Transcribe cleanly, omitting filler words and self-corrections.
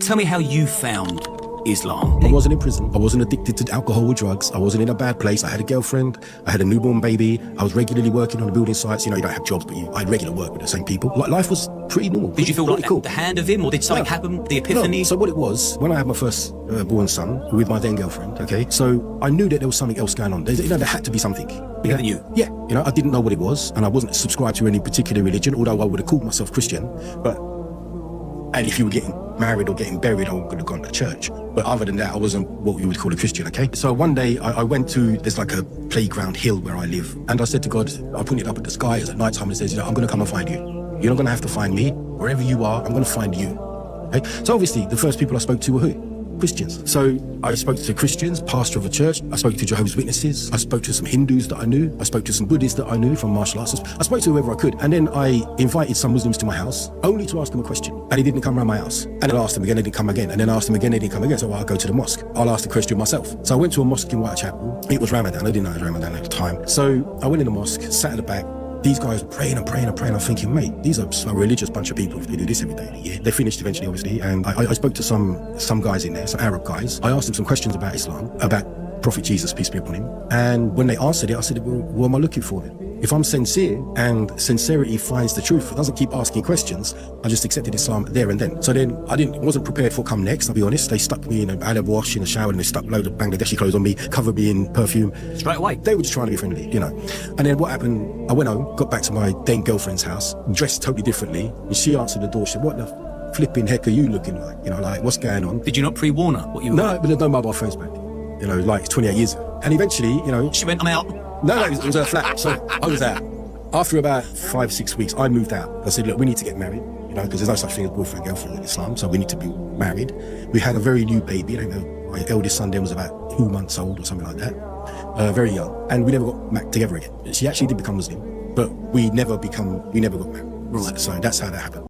Tell me how you found Islam. I wasn't in prison. I wasn't addicted to alcohol or drugs. I wasn't in a bad place. I had a girlfriend. I had a newborn baby. I was regularly working on the building sites. You know, you don't have jobs, but I had regular work with the same people. Like, life was pretty normal. Did you feel like cool. the hand of him, or did something happen? The epiphany? No. So what it was, when I had my first born son with my then girlfriend, okay, so I knew that there was something else going on. There had to be something. Bigger than you? Yeah. You know, I didn't know what it was, and I wasn't subscribed to any particular religion, although I would have called myself Christian. And if you were getting married or getting buried, I would have gone to church. But other than that, I wasn't what you would call a Christian, okay? So one day I went to, there's like a playground hill where I live. And I said to God, I put it up at the sky at night time and says, you know, I'm going to come and find you. You're not going to have to find me. Wherever you are, I'm going to find you. Okay? So obviously, the first people I spoke to were who? Christians. So I spoke to Christians, pastor of a church. I spoke to Jehovah's Witnesses. I spoke to some Hindus that I knew. I spoke to some Buddhists that I knew from martial arts. I spoke to whoever I could. And then I invited some Muslims to my house only to ask them a question. And he didn't come around my house. And then I asked them again, they didn't come again. And then I asked them again, they didn't come again. So I'll go to the mosque. I'll ask the question myself. So I went to a mosque in Whitechapel. It was Ramadan. I didn't know it was Ramadan at the time. So I went in the mosque, sat at the back. These guys were praying and praying and praying. I'm thinking, mate, these are a religious bunch of people if they do this every day of the year. They finished eventually, obviously, and I spoke to some guys in there, some Arab guys. I asked them some questions about Islam, about Prophet Jesus, peace be upon him. And when they answered it, I said, well, what am I looking for then? If I'm sincere and sincerity finds the truth, it doesn't keep asking questions, I just accepted Islam there and then. So then wasn't prepared for come next, I'll be honest. They stuck me in I had a wash in the shower and they stuck a load of Bangladeshi clothes on me, covered me in perfume. Straight away? They were just trying to be friendly, you know. And then what happened, I went home, got back to my then girlfriend's house, dressed totally differently. And she answered the door, she said, what the flipping heck are you looking like? You know, like, what's going on? Did you not pre-warn her what you were? No, but there's no mobile phones back. You know, like 28 years ago. And eventually, you know... She went, I'm out. No, it was a flat. So I was out. After about 5-6 weeks, I moved out. I said, look, we need to get married, you know, because there's no such thing as boyfriend, girlfriend in Islam, so we need to be married. We had a very new baby. I think my eldest son then was about 2 months old or something like that, very young. And we never got back together again. She actually did become Muslim, but we never got married. Right. So that's how that happened.